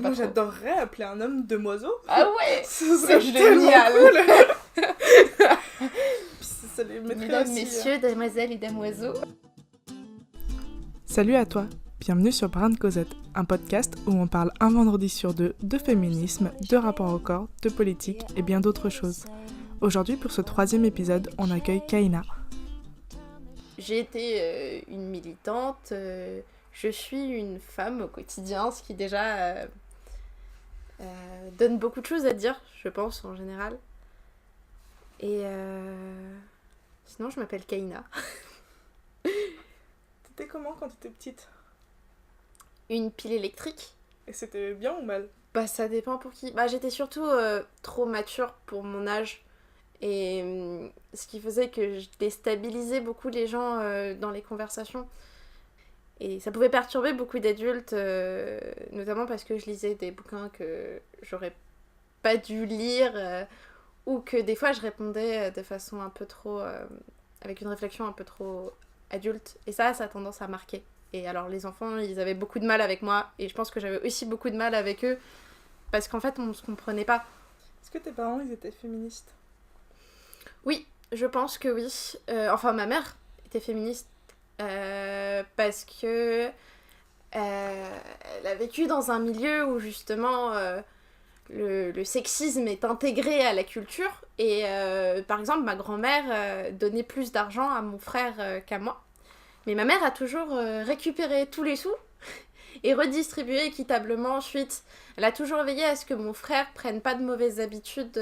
pas Moi, trop. j'adorerais appeler un homme demoiseau. Ah ouais. Ce serait C'est tellement génial. cool. Puis ça les mettrait Mesdames, aussi... messieurs, demoiselles et damoiseaux. Salut à toi, bienvenue sur Brin de Cosette, un podcast où on parle un vendredi sur deux de féminisme, de rapport au corps, de politique et bien d'autres choses. Aujourd'hui, pour ce 3e épisode, on accueille Kaina. J'ai été une militante, je suis une femme au quotidien, ce qui déjà donne beaucoup de choses à dire, je pense, en général. Et sinon, je m'appelle Kaina. T'étais comment quand t'étais petite? Une pile électrique. Et c'était bien ou mal? Bah, ça dépend pour qui. Bah, j'étais surtout trop mature pour mon âge. Et ce qui faisait que je déstabilisais beaucoup les gens dans les conversations. Et ça pouvait perturber beaucoup d'adultes, notamment parce que je lisais des bouquins que j'aurais pas dû lire, ou que des fois je répondais de façon un peu trop... avec une réflexion un peu trop adulte. Et ça a tendance à marquer. Et alors les enfants, ils avaient beaucoup de mal avec moi, et je pense que j'avais aussi beaucoup de mal avec eux, parce qu'en fait, on se comprenait pas. Est-ce que tes parents, ils étaient féministes? Oui, je pense que oui. Enfin, ma mère était féministe, parce que elle a vécu dans un milieu où justement le sexisme est intégré à la culture, et par exemple, ma grand-mère donnait plus d'argent à mon frère qu'à moi. Mais ma mère a toujours récupéré tous les sous et redistribué équitablement ensuite. Elle a toujours veillé à ce que mon frère prenne pas de mauvaises habitudes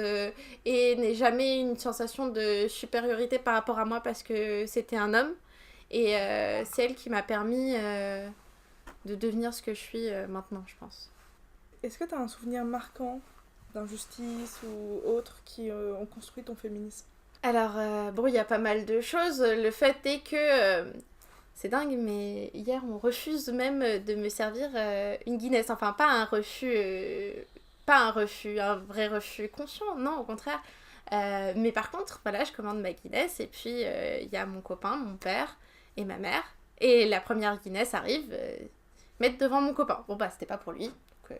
et n'ait jamais une sensation de supériorité par rapport à moi parce que c'était un homme. Et c'est elle qui m'a permis de devenir ce que je suis maintenant, je pense. Est-ce que t'as un souvenir marquant d'injustice ou autre qui ont construit ton féminisme? Alors, bon, il y a pas mal de choses. Le fait est que... c'est dingue, mais hier, on refuse même de me servir une Guinness. Enfin, pas un refus, un vrai refus conscient, non, au contraire. Mais par contre, voilà, je commande ma Guinness, et puis il y a mon copain, mon père et ma mère. Et la première Guinness arrive, mettre devant mon copain. Bon, bah, c'était pas pour lui, donc,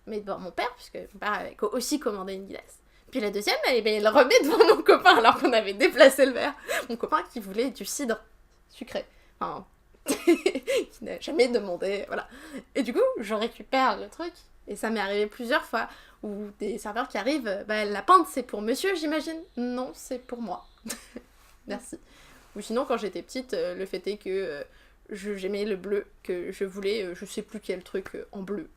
mais devant mon père, puisque mon père avait aussi commandé une Guinness. Puis la deuxième, elle remet devant mon copain, alors qu'on avait déplacé le verre. Mon copain qui voulait du cidre sucré. Enfin, qui n'a jamais demandé, voilà. Et du coup, je récupère le truc, et ça m'est arrivé plusieurs fois, où des serveurs qui arrivent, bah, la pinte, c'est pour monsieur, j'imagine? Non, c'est pour moi. Merci. Ou sinon, quand j'étais petite, le fait est que j'aimais le bleu, que je voulais, je sais plus quel truc en bleu.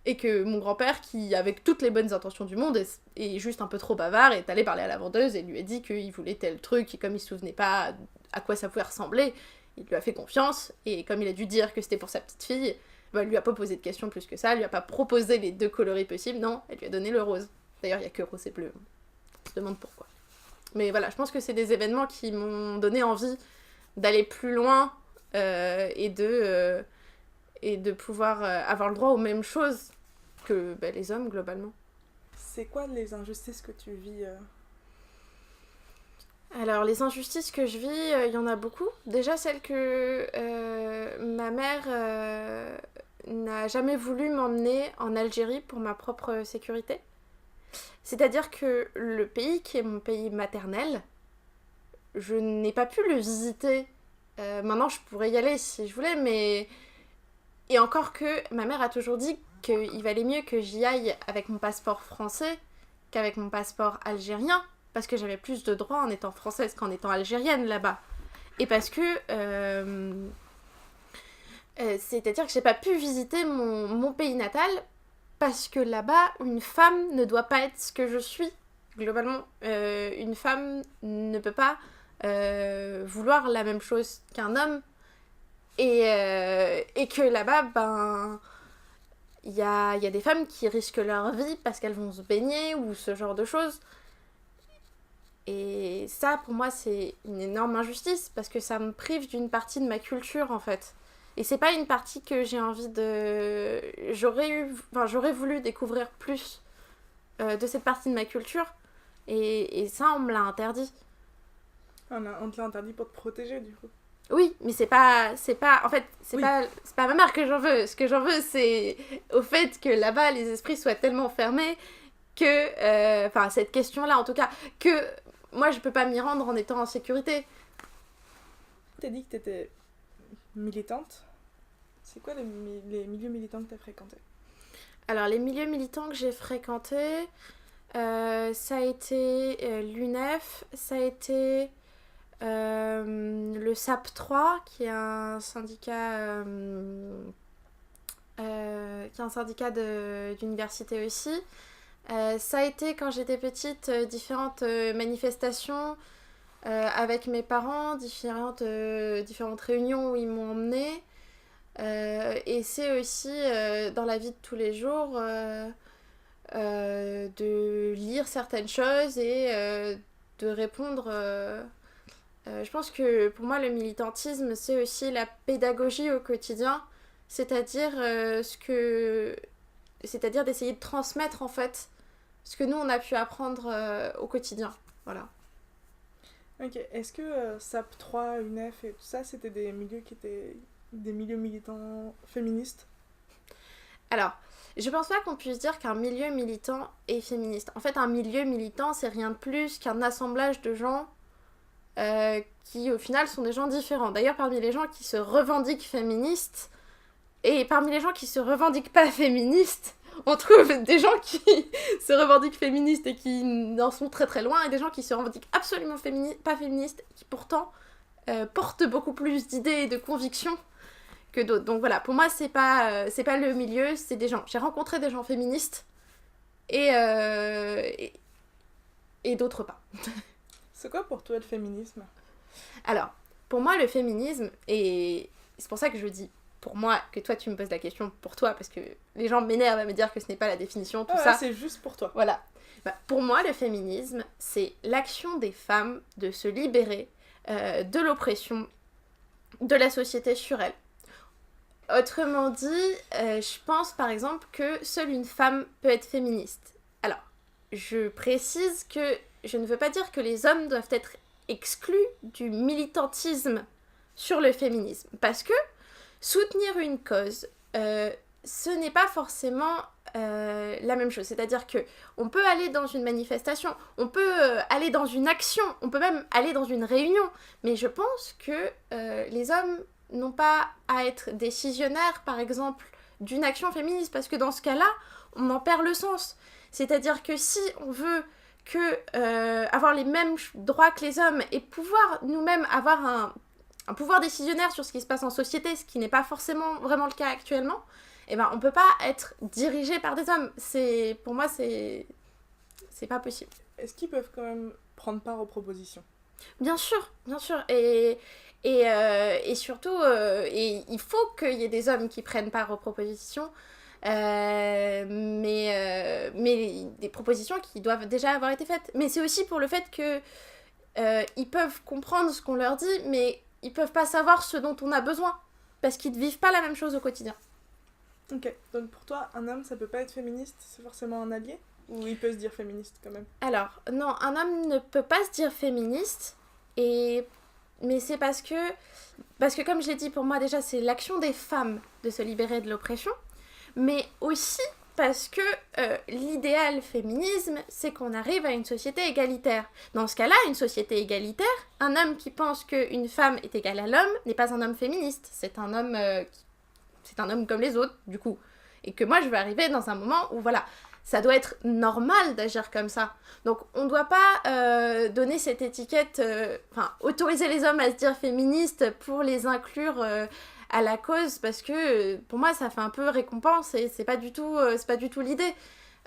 Et que mon grand-père, qui, avec toutes les bonnes intentions du monde, est juste un peu trop bavard, est allé parler à la vendeuse et lui a dit qu'il voulait tel truc, et comme il se souvenait pas à quoi ça pouvait ressembler, il lui a fait confiance, et comme il a dû dire que c'était pour sa petite fille, bah, elle lui a pas posé de questions plus que ça, elle lui a pas proposé les deux coloris possibles, non, elle lui a donné le rose. D'ailleurs, il y a que rose et bleu. On se demande pourquoi. Mais voilà, je pense que c'est des événements qui m'ont donné envie d'aller plus loin et de pouvoir avoir le droit aux mêmes choses que les hommes, globalement. C'est quoi les injustices que tu vis Alors, les injustices que je vis, il y en a beaucoup. Déjà, celle que ma mère n'a jamais voulu m'emmener en Algérie pour ma propre sécurité. C'est-à-dire que le pays qui est mon pays maternel, je n'ai pas pu le visiter. Maintenant, je pourrais y aller si je voulais, mais... Et encore que ma mère a toujours dit qu'il valait mieux que j'y aille avec mon passeport français qu'avec mon passeport algérien, parce que j'avais plus de droits en étant française qu'en étant algérienne là-bas. Et parce que... c'est-à-dire que j'ai pas pu visiter mon pays natal, parce que là-bas, une femme ne doit pas être ce que je suis. Globalement, une femme ne peut pas vouloir la même chose qu'un homme. Et que là-bas, ben... Il y a des femmes qui risquent leur vie parce qu'elles vont se baigner ou ce genre de choses. Et ça, pour moi, c'est une énorme injustice parce que ça me prive d'une partie de ma culture, en fait. Et c'est pas une partie que j'ai envie de... J'aurais voulu découvrir plus de cette partie de ma culture. Et ça, on me l'a interdit. On te l'a interdit pour te protéger, du coup. Oui, mais c'est pas, en fait, c'est pas à ma mère que j'en veux. Ce que j'en veux, c'est au fait que là-bas, les esprits soient tellement fermés que, enfin, cette question-là, en tout cas, que moi, je peux pas m'y rendre en étant en sécurité. T'as dit que t'étais militante. C'est quoi les milieux militants que t'as fréquentés? Alors, les milieux militants que j'ai fréquentés, ça a été l'UNEF, ça a été le SAP3, qui est un syndicat, d'université aussi. Ça a été, quand j'étais petite, différentes manifestations avec mes parents, différentes réunions où ils m'ont emmenée. Et c'est aussi dans la vie de tous les jours de lire certaines choses et de répondre. Je pense que pour moi, le militantisme, c'est aussi la pédagogie au quotidien, c'est-à-dire c'est-à-dire d'essayer de transmettre en fait ce que nous on a pu apprendre au quotidien. Voilà. Ok, est-ce que SAP3, UNEF et tout ça, c'était des milieux qui étaient des milieux militants féministes? Alors, je pense pas qu'on puisse dire qu'un milieu militant est féministe. En fait, un milieu militant, c'est rien de plus qu'un assemblage de gens qui, au final, sont des gens différents. D'ailleurs, parmi les gens qui se revendiquent féministes et parmi les gens qui se revendiquent pas féministes, on trouve des gens qui se revendiquent féministes et qui en sont très très loin, et des gens qui se revendiquent absolument pas féministes, qui pourtant portent beaucoup plus d'idées et de convictions que d'autres. Donc voilà, pour moi, c'est pas le milieu, c'est des gens. J'ai rencontré des gens féministes et d'autres pas. C'est quoi pour toi le féminisme? Alors, pour moi, le féminisme, et c'est pour ça que je dis pour moi, que toi tu me poses la question pour toi, parce que les gens m'énervent à me dire que ce n'est pas la définition, tout ça. C'est juste pour toi. Voilà. Bah, pour moi, le féminisme, c'est l'action des femmes de se libérer de l'oppression de la société sur elles. Autrement dit, je pense par exemple que seule une femme peut être féministe. Alors, je précise que je ne veux pas dire que les hommes doivent être exclus du militantisme sur le féminisme, parce que soutenir une cause, ce n'est pas forcément la même chose. C'est-à-dire que on peut aller dans une manifestation, on peut aller dans une action, on peut même aller dans une réunion, mais je pense que les hommes n'ont pas à être décisionnaires, par exemple, d'une action féministe, parce que dans ce cas-là, on en perd le sens. C'est-à-dire que si on veut avoir les mêmes droits que les hommes et pouvoir nous-mêmes avoir un pouvoir décisionnaire sur ce qui se passe en société, ce qui n'est pas forcément vraiment le cas actuellement, eh ben, on peut pas être dirigé par des hommes. Pour moi, c'est pas possible. Est-ce qu'ils peuvent quand même prendre part aux propositions? Bien sûr, bien sûr. Et surtout, et il faut qu'il y ait des hommes qui prennent part aux propositions, mais des propositions qui doivent déjà avoir été faites. Mais c'est aussi pour le fait que ils peuvent comprendre ce qu'on leur dit, mais ils peuvent pas savoir ce dont on a besoin, parce qu'ils ne vivent pas la même chose au quotidien. Ok, donc pour toi, un homme, ça peut pas être féministe, c'est forcément un allié? Ou il peut se dire féministe quand même? Alors, non, un homme ne peut pas se dire féministe, mais c'est parce que comme je l'ai dit, pour moi déjà, c'est l'action des femmes de se libérer de l'oppression, mais aussi parce que l'idéal féminisme, c'est qu'on arrive à une société égalitaire. Dans ce cas-là, une société égalitaire, un homme qui pense qu'une femme est égale à l'homme n'est pas un homme féministe, c'est un homme comme les autres, du coup. Et que moi, je veux arriver dans un moment où, voilà, ça doit être normal d'agir comme ça. Donc, on ne doit pas donner cette étiquette, autoriser les hommes à se dire féministes pour les inclure à la cause, parce que pour moi, ça fait un peu récompense et c'est pas du tout l'idée.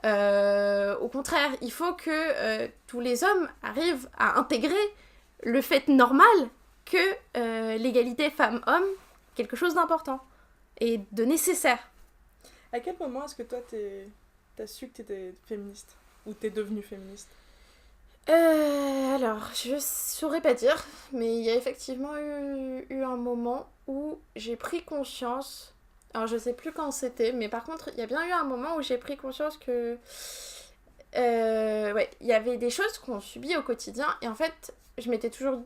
Au contraire, il faut que tous les hommes arrivent à intégrer le fait normal que l'égalité femmes-hommes est quelque chose d'important et de nécessaire. À quel moment est-ce que toi t'as su que t'étais féministe? Ou t'es devenue féministe? Alors, je saurais pas dire, mais il y a effectivement eu un moment où j'ai pris conscience, alors je sais plus quand c'était, mais par contre, il y a bien eu un moment où j'ai pris conscience que il y avait des choses qu'on subit au quotidien, et en fait, je m'étais toujours...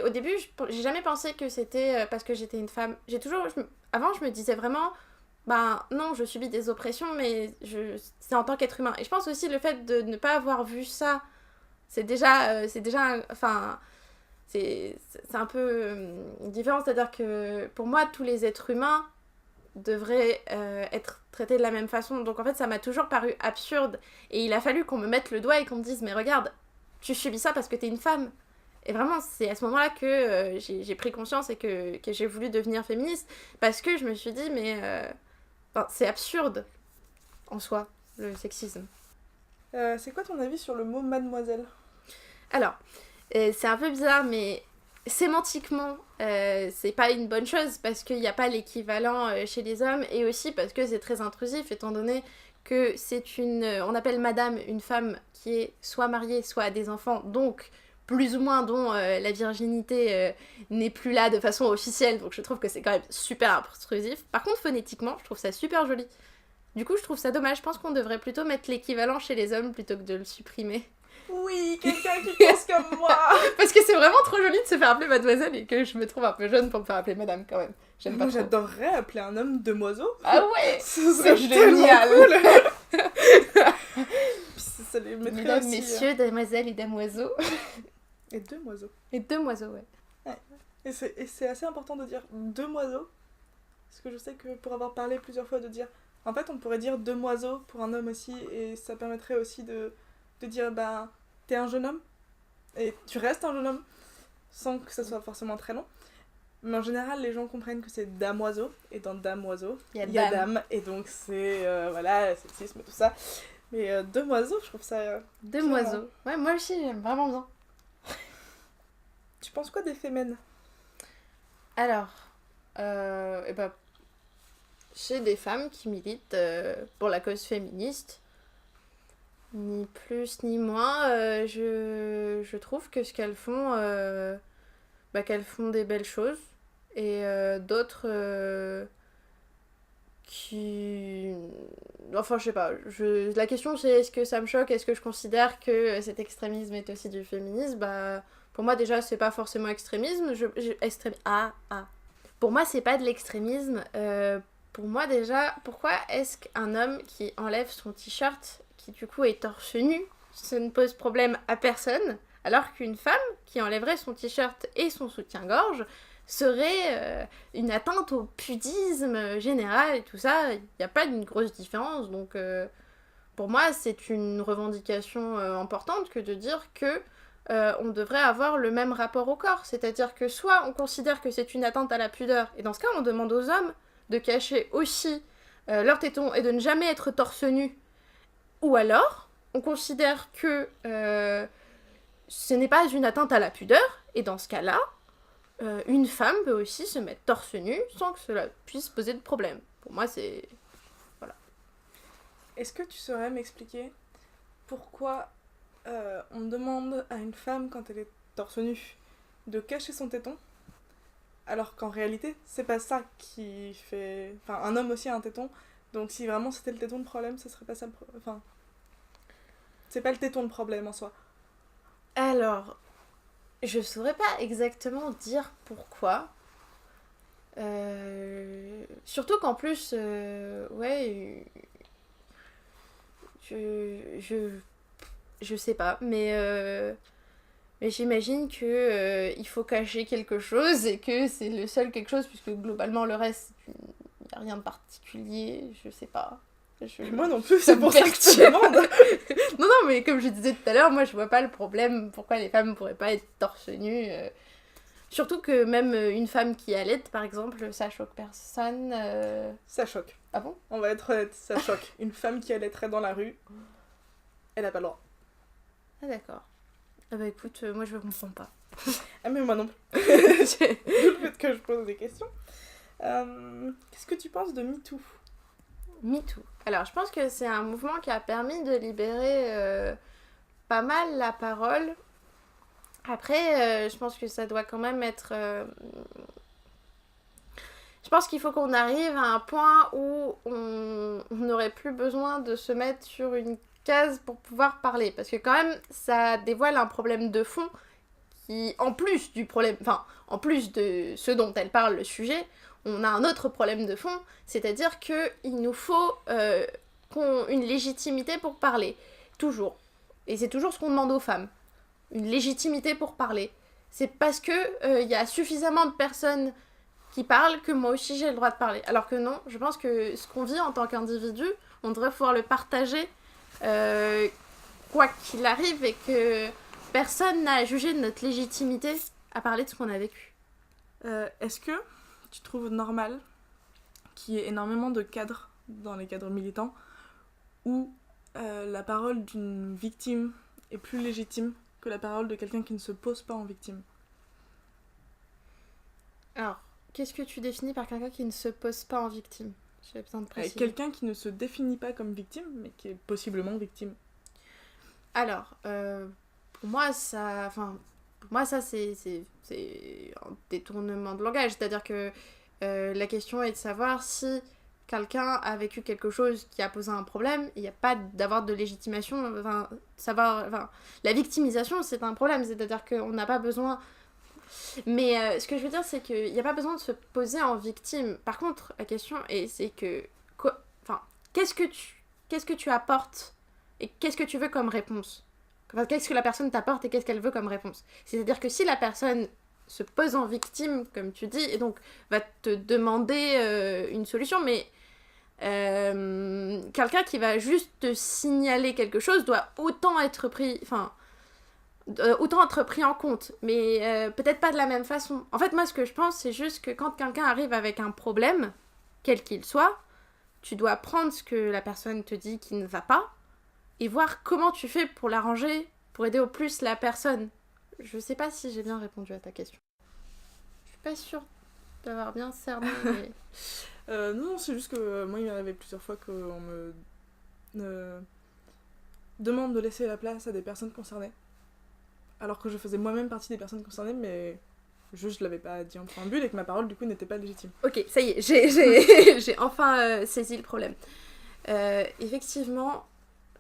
Au début, j'ai jamais pensé que c'était parce que j'étais une femme. Avant, je me disais vraiment, ben non, je subis des oppressions, mais c'est en tant qu'être humain. Et je pense aussi le fait de ne pas avoir vu ça, c'est déjà enfin, c'est un peu différent. C'est-à-dire que pour moi, tous les êtres humains devraient être traités de la même façon. Donc en fait, ça m'a toujours paru absurde. Et il a fallu qu'on me mette le doigt et qu'on me dise, mais regarde, tu subis ça parce que t'es une femme. Et vraiment, c'est à ce moment-là que j'ai pris conscience et que j'ai voulu devenir féministe. Parce que je me suis dit, mais c'est absurde en soi, le sexisme. C'est quoi ton avis sur le mot mademoiselle ? Alors, c'est un peu bizarre, mais sémantiquement, c'est pas une bonne chose parce qu'il n'y a pas l'équivalent chez les hommes et aussi parce que c'est très intrusif étant donné que c'est on appelle madame une femme qui est soit mariée, soit a des enfants, donc plus ou moins dont la virginité n'est plus là de façon officielle, donc je trouve que c'est quand même super intrusif. Par contre, phonétiquement, je trouve ça super joli. Du coup, je trouve ça dommage. Je pense qu'on devrait plutôt mettre l'équivalent chez les hommes plutôt que de le supprimer. Oui, quelqu'un qui pense comme moi. Parce que c'est vraiment trop joli de se faire appeler mademoiselle et que je me trouve un peu jeune pour me faire appeler madame quand même. J'aime pas Moi, trop. j'adorerais appeler un homme demoiseau. Ah ouais. Ce serait génial. Cool. Ça les mettrait Mesdames, aussi, messieurs, damoiselles et damoiseaux. Et demoiseaux. Et demoiseaux, ouais. Et c'est assez important de dire demoiseaux. Parce que je sais que pour avoir parlé plusieurs fois de dire... En fait, on pourrait dire demoiseau pour un homme aussi. Et ça permettrait aussi de dire, bah, t'es un jeune homme. Et tu restes un jeune homme. Sans que ça soit forcément très long. Mais en général, les gens comprennent que c'est damoiseau. Et dans damoiseau, il y a dame. Et donc c'est, voilà, sexisme et tout ça. Mais demoiseau, je trouve ça... Demoiseau. Ouais, moi aussi, j'aime vraiment bien. Tu penses quoi des fémènes ? Alors, j'ai des femmes qui militent pour la cause féministe. Ni plus ni moins. Je trouve que ce qu'elles font, qu'elles font des belles choses. Et d'autres qui... Enfin, je sais pas. La question, c'est est-ce que ça me choque ? Est-ce que je considère que cet extrémisme est aussi du féminisme ? Pour moi, déjà, c'est pas forcément extrémisme. Pour moi, c'est pas de l'extrémisme. Pour moi, déjà, pourquoi est-ce qu'un homme qui enlève son t-shirt, qui du coup est torse nu, ça ne pose problème à personne, alors qu'une femme qui enlèverait son t-shirt et son soutien-gorge serait une atteinte au pudisme général et tout ça. Il n'y a pas une grosse différence. Donc, pour moi, c'est une revendication importante que de dire que on devrait avoir le même rapport au corps. C'est-à-dire que soit on considère que c'est une atteinte à la pudeur, et dans ce cas, on demande aux hommes de cacher aussi leurs tétons et de ne jamais être torse nu. Ou alors, on considère que ce n'est pas une atteinte à la pudeur, et dans ce cas-là, une femme peut aussi se mettre torse nu sans que cela puisse poser de problème. Pour moi, c'est... Voilà. Est-ce que tu saurais m'expliquer pourquoi on demande à une femme, quand elle est torse nu, de cacher son téton, alors qu'en réalité, c'est pas ça qui fait... Enfin, un homme aussi a un téton, donc si vraiment c'était le téton le problème, ce serait pas ça le problème. Enfin, c'est pas le téton le problème en soi. Alors, je saurais pas exactement dire pourquoi. Surtout qu'en plus, ouais, je sais pas, mais j'imagine que il faut cacher quelque chose et que c'est le seul quelque chose, puisque globalement le reste, il n'y a rien de particulier, je sais pas. Moi non plus, c'est pour ça que je te demande. Non, mais comme je disais tout à l'heure, moi je vois pas le problème, pourquoi les femmes pourraient pas être torse nu. Surtout que même une femme qui allait, par exemple, ça choque personne. Ça choque. Ah bon ? On va être honnête, ça choque. Une femme qui allaiterait dans la rue, elle a pas le droit. Ah d'accord. Ah bah écoute, moi je comprends pas. Ah mais moi non plus. Le fait que je pose des questions. Qu'est-ce que tu penses de MeToo ? MeToo. Alors je pense que c'est un mouvement qui a permis de libérer pas mal la parole. Après, je pense que ça doit quand même être... Je pense qu'il faut qu'on arrive à un point où on n'aurait plus besoin de se mettre sur une case pour pouvoir parler. Parce que quand même, ça dévoile un problème de fond qui, en plus du problème, enfin, en plus de ce dont elle parle, le sujet, on a un autre problème de fond, c'est-à-dire qu'il nous faut une légitimité pour parler, toujours. Et c'est toujours ce qu'on demande aux femmes, une légitimité pour parler. C'est parce que y a suffisamment de personnes qui parlent que moi aussi j'ai le droit de parler. Alors que non, je pense que ce qu'on vit en tant qu'individu, on devrait pouvoir le partager quoi qu'il arrive et que personne n'a à juger de notre légitimité à parler de ce qu'on a vécu. Est-ce que tu trouves normal qu'il y ait énormément de cadres dans les cadres militants où la parole d'une victime est plus légitime que la parole de quelqu'un qui ne se pose pas en victime? Alors, qu'est-ce que tu définis par quelqu'un qui ne se pose pas en victime? J'ai besoin de préciser. Quelqu'un qui ne se définit pas comme victime, mais qui est possiblement victime. Alors, pour moi, ça c'est un détournement de langage. C'est-à-dire que la question est de savoir si quelqu'un a vécu quelque chose qui a posé un problème. Il n'y a pas d'avoir de légitimation. La victimisation, c'est un problème. C'est-à-dire qu'on n'a pas besoin... Mais ce que je veux dire, c'est qu'il n'y a pas besoin de se poser en victime. Par contre, la question, c'est que... qu'est-ce que tu apportes et qu'est-ce que tu veux comme réponse? Enfin, qu'est-ce que la personne t'apporte et qu'est-ce qu'elle veut comme réponse? C'est-à-dire que si la personne se pose en victime, comme tu dis, et donc va te demander une solution, mais quelqu'un qui va juste te signaler quelque chose doit autant être pris en compte, mais peut-être pas de la même façon. En fait, moi, ce que je pense, c'est juste que quand quelqu'un arrive avec un problème, quel qu'il soit, tu dois prendre ce que la personne te dit qui ne va pas, et voir comment tu fais pour l'arranger, pour aider au plus la personne. Je sais pas si j'ai bien répondu à ta question. Je suis pas sûre d'avoir bien cerné, mais... Non, c'est juste que moi, il m'est arrivé plusieurs fois qu'on me demande de laisser la place à des personnes concernées. Alors que je faisais moi-même partie des personnes concernées, mais juste je l'avais pas dit en préambule et que ma parole, du coup, n'était pas légitime. Ok, ça y est, j'ai enfin saisi le problème. Effectivement...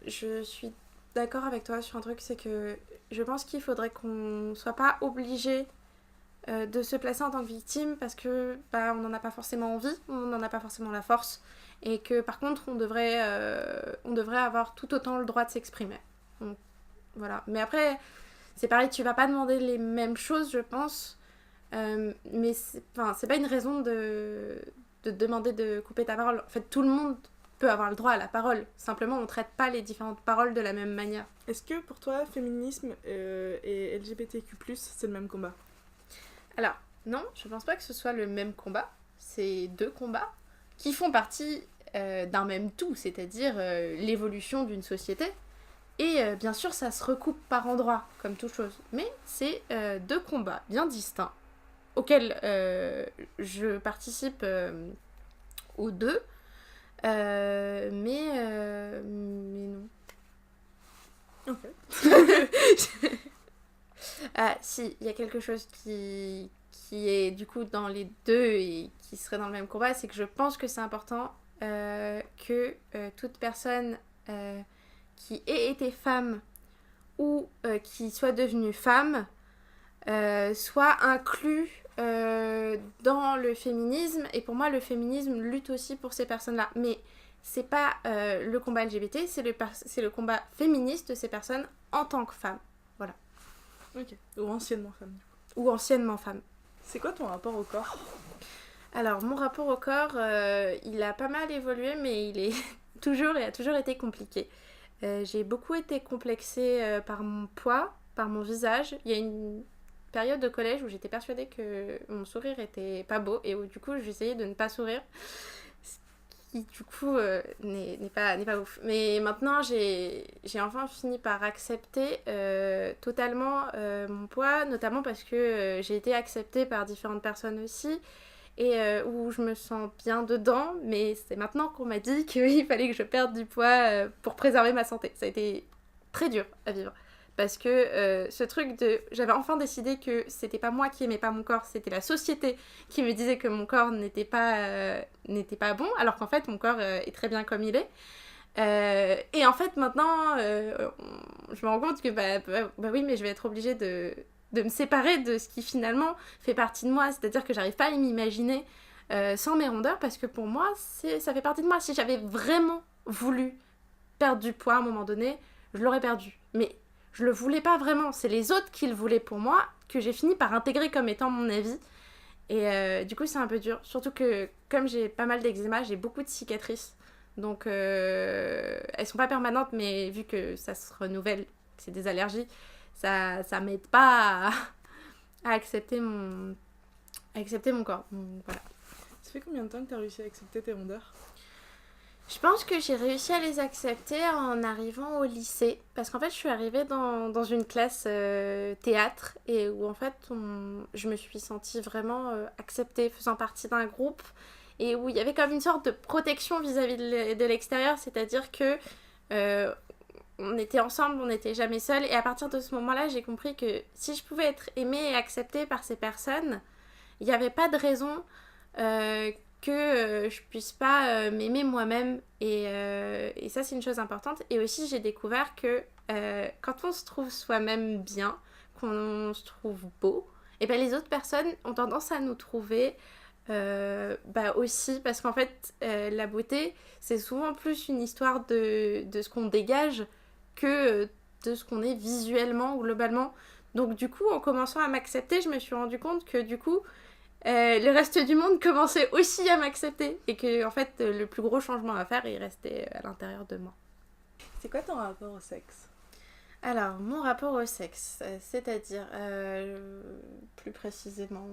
Je suis d'accord avec toi sur un truc, c'est que je pense qu'il faudrait qu'on soit pas obligé de se placer en tant que victime parce que on n'en a pas forcément envie, on n'en a pas forcément la force et que par contre on devrait avoir tout autant le droit de s'exprimer. Donc voilà. Mais après, c'est pareil, tu vas pas demander les mêmes choses, je pense, mais c'est pas une raison de demander de couper ta parole. En fait, tout le monde peut avoir le droit à la parole. Simplement, on traite pas les différentes paroles de la même manière. Est-ce que pour toi, féminisme et LGBTQ+, c'est le même combat? Alors, non, je pense pas que ce soit le même combat. C'est deux combats qui font partie d'un même tout, c'est-à-dire l'évolution d'une société. Et bien sûr, ça se recoupe par endroits, comme toute chose. Mais c'est deux combats bien distincts, auxquels je participe aux deux. Mais non. Ok. Si, il y a quelque chose qui est du coup dans les deux et qui serait dans le même combat, c'est que je pense que c'est important que toute personne qui ait été femme ou qui soit devenue femme soit inclus dans le féminisme. Et pour moi, le féminisme lutte aussi pour ces personnes-là. Mais c'est pas le combat LGBT, c'est le combat féministe de ces personnes en tant que femmes. Voilà. Ok. Ou anciennement femme. Ou anciennement femme. C'est quoi ton rapport au corps? Alors, mon rapport au corps, il a pas mal évolué, mais il a toujours été compliqué. J'ai beaucoup été complexée par mon poids, par mon visage. Il y a une période de collège où j'étais persuadée que mon sourire était pas beau et où du coup j'essayais de ne pas sourire, ce qui du coup n'est pas ouf. Mais maintenant j'ai enfin fini par accepter totalement mon poids, notamment parce que j'ai été acceptée par différentes personnes aussi et où je me sens bien dedans, mais c'est maintenant qu'on m'a dit qu'il fallait que je perde du poids pour préserver ma santé. Ça a été très dur à vivre. Parce que ce truc de... J'avais enfin décidé que c'était pas moi qui aimais pas mon corps, c'était la société qui me disait que mon corps n'était pas bon, alors qu'en fait mon corps est très bien comme il est. Et en fait maintenant, je me rends compte que bah oui, mais je vais être obligée de de me séparer de ce qui finalement fait partie de moi. C'est-à-dire que j'arrive pas à m'imaginer sans mes rondeurs, parce que pour moi, ça fait partie de moi. Si j'avais vraiment voulu perdre du poids à un moment donné, je l'aurais perdu. Mais je le voulais pas vraiment. C'est les autres qui le voulaient pour moi, que j'ai fini par intégrer comme étant mon avis. Et du coup, c'est un peu dur. Surtout que, comme j'ai pas mal d'eczéma, j'ai beaucoup de cicatrices. Donc, elles sont pas permanentes, mais vu que ça se renouvelle, que c'est des allergies, ça m'aide pas à accepter mon corps. Donc, voilà. Ça fait combien de temps que tu as réussi à accepter tes rondeurs ? Je pense que j'ai réussi à les accepter en arrivant au lycée. Parce qu'en fait, je suis arrivée dans une classe théâtre, et où en fait, je me suis sentie vraiment acceptée, faisant partie d'un groupe, et où il y avait comme une sorte de protection vis-à-vis de l'extérieur, c'est-à-dire que on était ensemble, on n'était jamais seuls, et à partir de ce moment-là, j'ai compris que si je pouvais être aimée et acceptée par ces personnes, il n'y avait pas de raison que je puisse pas m'aimer moi-même, et ça, c'est une chose importante. Et aussi, j'ai découvert que quand on se trouve soi-même bien, qu'on se trouve beau, et ben les autres personnes ont tendance à nous trouver aussi, parce qu'en fait la beauté, c'est souvent plus une histoire de ce qu'on dégage que de ce qu'on est visuellement ou globalement. Donc du coup, en commençant à m'accepter, je me suis rendu compte que du coup le reste du monde commençait aussi à m'accepter, et que en fait le plus gros changement à faire, il restait à l'intérieur de moi. C'est quoi ton rapport au sexe ? Alors, mon rapport au sexe, c'est-à-dire plus précisément...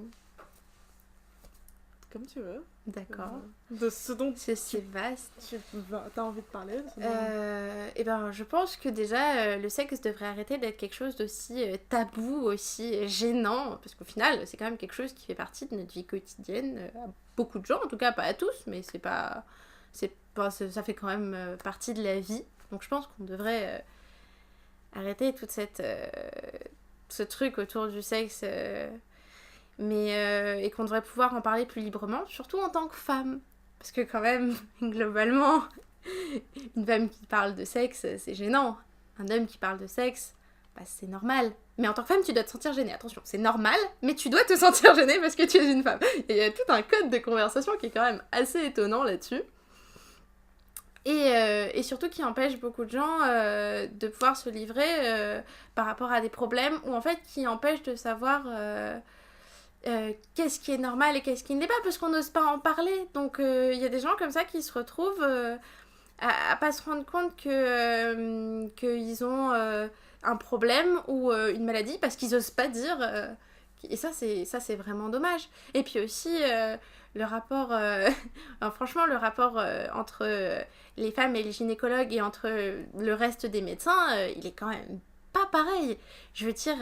Comme tu veux. D'accord. De ce dont c'est vaste. Tu as envie de parler. Je pense que déjà, le sexe devrait arrêter d'être quelque chose d'aussi tabou, aussi gênant, parce qu'au final, c'est quand même quelque chose qui fait partie de notre vie quotidienne, à beaucoup de gens, en tout cas pas à tous, mais ça fait quand même partie de la vie. Donc je pense qu'on devrait arrêter toute ce truc autour du sexe... et qu'on devrait pouvoir en parler plus librement, surtout en tant que femme. Parce que quand même, globalement, une femme qui parle de sexe, c'est gênant. Un homme qui parle de sexe, c'est normal. Mais en tant que femme, tu dois te sentir gênée. Attention, c'est normal, mais tu dois te sentir gênée parce que tu es une femme. Et il y a tout un code de conversation qui est quand même assez étonnant là-dessus. Et surtout qui empêche beaucoup de gens de pouvoir se livrer par rapport à des problèmes, ou en fait qui empêche de savoir... qu'est-ce qui est normal et qu'est-ce qui ne l'est pas, parce qu'on n'ose pas en parler. Donc il y a des gens comme ça qui se retrouvent à pas se rendre compte qu'ils ont un problème ou une maladie parce qu'ils n'osent pas dire. Et ça c'est vraiment dommage. Et puis aussi le rapport franchement le rapport entre les femmes et les gynécologues et entre le reste des médecins, il est quand même pas pareil. Je veux dire,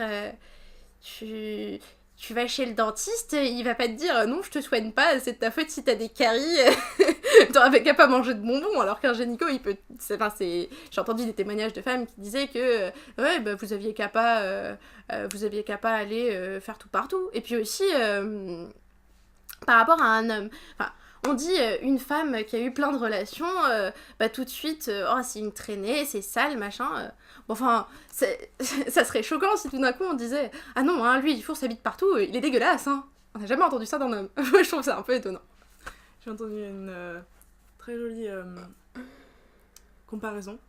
tu vas chez le dentiste, il va pas te dire non, je te soigne pas, c'est de ta faute si t'as des caries, t'aurais qu'à pas manger de bonbons, alors qu'un gynéco, il peut... J'ai entendu des témoignages de femmes qui disaient que vous aviez qu'à pas aller faire tout partout. Et puis aussi, par rapport à un homme, on dit une femme qui a eu plein de relations, tout de suite, c'est une traînée, c'est sale, machin. Ça serait choquant si tout d'un coup on disait « Ah non, lui, il fourre sa bite partout, il est dégueulasse, hein !» On n'a jamais entendu ça d'un homme. Je trouve ça un peu étonnant. J'ai entendu une très jolie comparaison,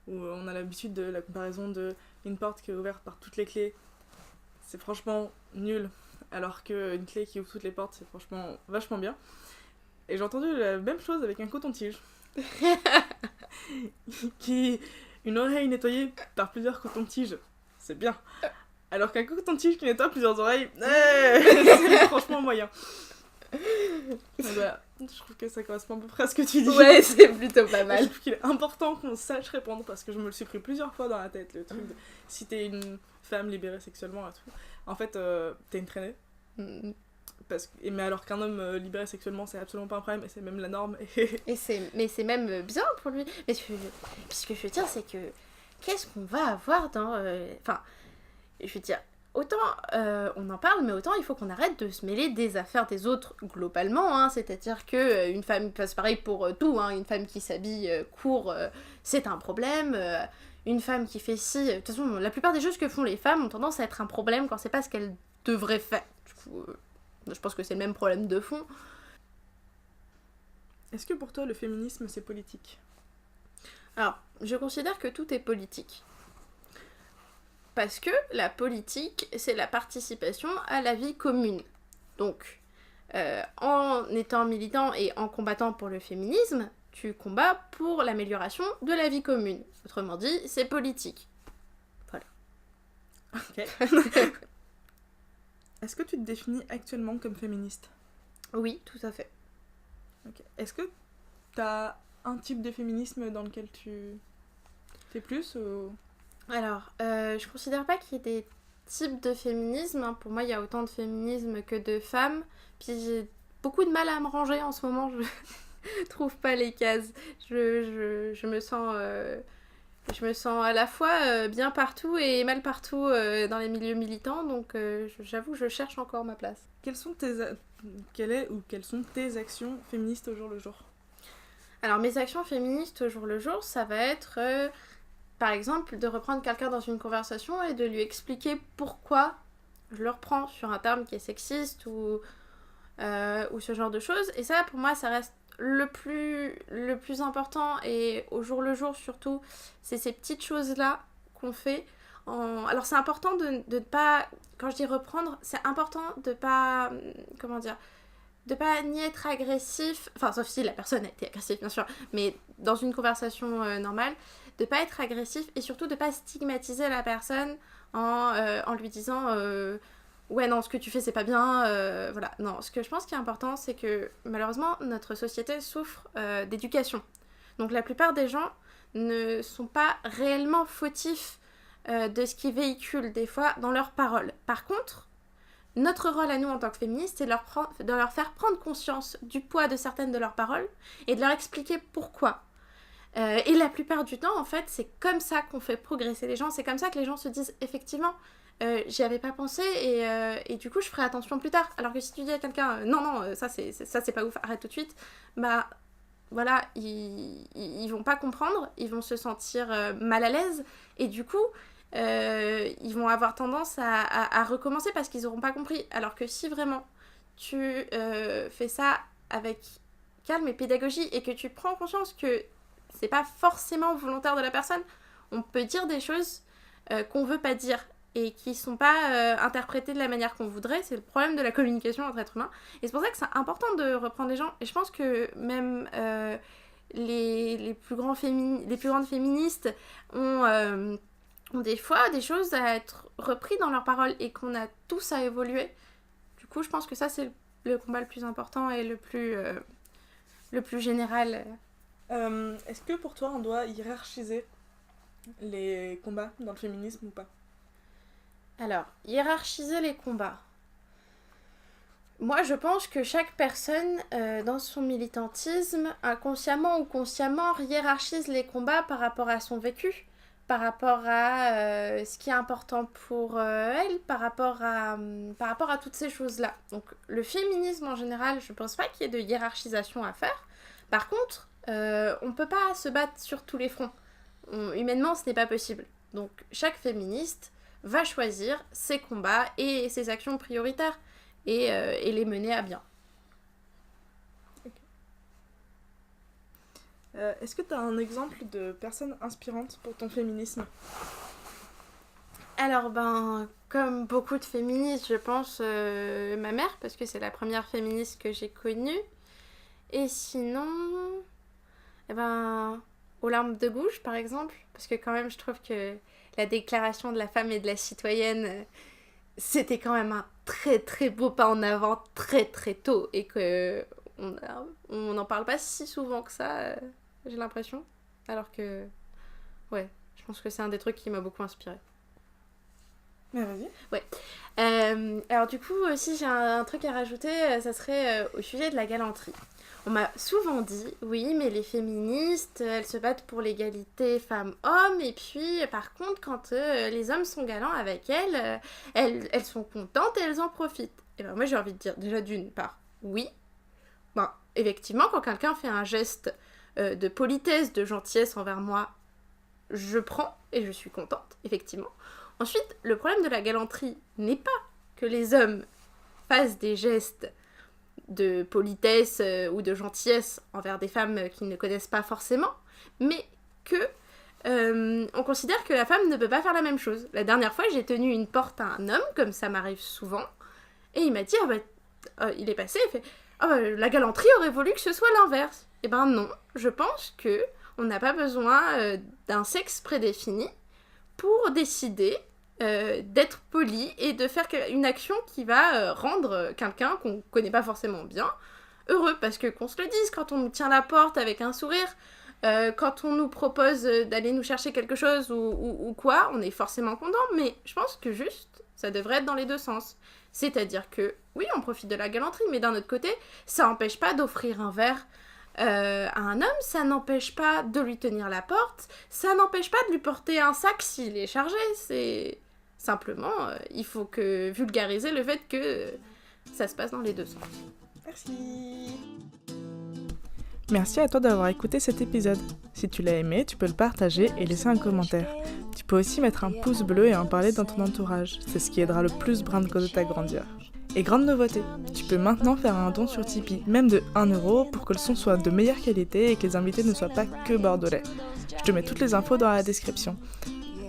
où on a l'habitude de la comparaison de une porte qui est ouverte par toutes les clés. C'est franchement nul, alors qu'une clé qui ouvre toutes les portes, c'est franchement vachement bien. Et j'ai entendu la même chose avec un coton-tige. Une oreille nettoyée par plusieurs cotons-tiges, c'est bien. Alors qu'un coton-tige qui nettoie plusieurs oreilles, c'est franchement moyen. Je trouve que ça correspond à peu près à ce que tu dis. Ouais, c'est plutôt pas mal. Je trouve qu'il est important qu'on sache répondre, parce que je me le suis pris plusieurs fois dans la tête, le truc de si t'es une femme libérée sexuellement et tout. En fait, t'es une traînée. Mais alors qu'un homme libéré sexuellement, c'est absolument pas un problème, et c'est même la norme. Mais c'est même bien pour lui. Mais ce que je veux dire, c'est que qu'est-ce qu'on va avoir dans... je veux dire, autant on en parle, mais autant il faut qu'on arrête de se mêler des affaires des autres globalement, hein. C'est-à-dire que une femme, c'est pareil pour tout, hein, une femme qui s'habille court, c'est un problème. une femme qui fait ci... De toute façon, la plupart des choses que font les femmes ont tendance à être un problème quand c'est pas ce qu'elles devraient faire. Du coup, je pense que c'est le même problème de fond. Est-ce que pour toi, le féminisme, c'est politique ? Alors, je considère que tout est politique. Parce que la politique, c'est la participation à la vie commune. Donc, en étant militant et en combattant pour le féminisme, tu combats pour l'amélioration de la vie commune. Autrement dit, c'est politique. Voilà. Ok. Est-ce que tu te définis actuellement comme féministe ? Oui, tout à fait. Ok. Est-ce que t'as un type de féminisme dans lequel tu fais plus ou... Alors, je considère pas qu'il y ait des types de féminisme. Hein. Pour moi, il y a autant de féminisme que de femmes. Puis j'ai beaucoup de mal à me ranger en ce moment. Je trouve pas les cases. Je me sens... je me sens à la fois bien partout et mal partout dans les milieux militants. Donc, j'avoue, je cherche encore ma place. Quelles sont tes actions féministes au jour le jour ? Alors, mes actions féministes au jour le jour, ça va être... par exemple, de reprendre quelqu'un dans une conversation et de lui expliquer pourquoi je le reprends sur un terme qui est sexiste ou ce genre de choses. Et ça, pour moi, ça reste le plus important. Et au jour le jour, surtout, c'est ces petites choses-là qu'on fait. Alors, c'est important de ne pas... Quand je dis reprendre, c'est important de pas... Comment dire ? De pas ni être agressif, enfin sauf si la personne a été agressive bien sûr, mais dans une conversation normale, de pas être agressif et surtout de pas stigmatiser la personne en lui disant ouais non ce que tu fais c'est pas bien, voilà. Non, ce que je pense qui est important c'est que malheureusement notre société souffre d'éducation. Donc la plupart des gens ne sont pas réellement fautifs de ce qu'ils véhiculent des fois dans leurs paroles. Par contre, notre rôle à nous en tant que féministes, c'est de leur faire prendre conscience du poids de certaines de leurs paroles et de leur expliquer pourquoi. Et la plupart du temps, en fait, c'est comme ça qu'on fait progresser les gens. C'est comme ça que les gens se disent, effectivement, j'y avais pas pensé et du coup, je ferai attention plus tard. Alors que si tu dis à quelqu'un, non, ça c'est pas ouf, arrête tout de suite, bah voilà, ils vont pas comprendre, ils vont se sentir mal à l'aise et du coup... ils vont avoir tendance à recommencer parce qu'ils n'auront pas compris. Alors que si vraiment tu fais ça avec calme et pédagogie et que tu prends conscience que c'est pas forcément volontaire de la personne, on peut dire des choses qu'on veut pas dire et qui sont pas interprétées de la manière qu'on voudrait. C'est le problème de la communication entre êtres humains. Et c'est pour ça que c'est important de reprendre les gens. Et je pense que même les plus grandes féministes ont des fois des choses à être reprises dans leurs paroles et qu'on a tous à évoluer. Du coup, je pense que ça, c'est le combat le plus important et le plus général. Est-ce que pour toi, on doit hiérarchiser les combats dans le féminisme ou pas ? Alors, hiérarchiser les combats. Moi, je pense que chaque personne, dans son militantisme, inconsciemment ou consciemment, hiérarchise les combats par rapport à son vécu, par rapport à ce qui est important pour elle, par rapport à toutes ces choses-là. Donc le féminisme en général, je pense pas qu'il y ait de hiérarchisation à faire. Par contre, on peut pas se battre sur tous les fronts. Humainement, ce n'est pas possible. Donc chaque féministe va choisir ses combats et ses actions prioritaires et les mener à bien. Est-ce que tu as un exemple de personne inspirante pour ton féminisme ? Alors, comme beaucoup de féministes, je pense ma mère, parce que c'est la première féministe que j'ai connue. Et sinon, aux larmes de gauche, par exemple, parce que quand même, je trouve que la déclaration de la femme et de la citoyenne, c'était quand même un très très beau pas en avant très très tôt, et que on n'en parle pas si souvent que ça, j'ai l'impression. Alors que, ouais, je pense que c'est un des trucs qui m'a beaucoup inspirée. Mais vas-y. Ouais. Alors du coup, si j'ai un truc à rajouter, ça serait au sujet de la galanterie. On m'a souvent dit, oui, mais les féministes, elles se battent pour l'égalité femmes-hommes, et puis par contre, quand les hommes sont galants avec elles, elles sont contentes et elles en profitent. Et moi j'ai envie de dire, déjà d'une part, oui. Effectivement, quand quelqu'un fait un geste de politesse, de gentillesse envers moi, je prends et je suis contente, effectivement. Ensuite, le problème de la galanterie n'est pas que les hommes fassent des gestes de politesse ou de gentillesse envers des femmes qu'ils ne connaissent pas forcément, mais que on considère que la femme ne peut pas faire la même chose. La dernière fois, j'ai tenu une porte à un homme, comme ça m'arrive souvent, et il m'a dit, il est passé, il fait, la galanterie aurait voulu que ce soit l'inverse. Eh ben non, je pense que on n'a pas besoin d'un sexe prédéfini pour décider d'être poli et de faire une action qui va rendre quelqu'un qu'on connaît pas forcément bien heureux. Parce que qu'on se le dise, quand on nous tient la porte avec un sourire, quand on nous propose d'aller nous chercher quelque chose ou quoi, on est forcément content, mais je pense que juste, ça devrait être dans les deux sens. C'est-à-dire que, oui, on profite de la galanterie, mais d'un autre côté, ça n'empêche pas d'offrir un verre à un homme, ça n'empêche pas de lui tenir la porte, ça n'empêche pas de lui porter un sac s'il est chargé, c'est... Simplement, il faut que vulgariser le fait que ça se passe dans les deux sens. Merci. Merci à toi d'avoir écouté cet épisode. Si tu l'as aimé, tu peux le partager et laisser un commentaire. Tu peux aussi mettre un pouce bleu et en parler dans ton entourage. C'est ce qui aidera le plus Brin de Cosette à grandir. Et grande nouveauté, tu peux maintenant faire un don sur Tipeee, même de 1 € pour que le son soit de meilleure qualité et que les invités ne soient pas que bordelais. Je te mets toutes les infos dans la description.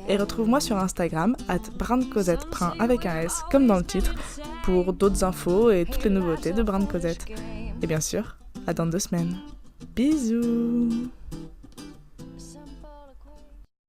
Et retrouve-moi sur Instagram, @brindecosette, avec un S, comme dans le titre, pour d'autres infos et toutes les nouveautés de Brin de Cosette. Et bien sûr, à dans 2 semaines. Bisous!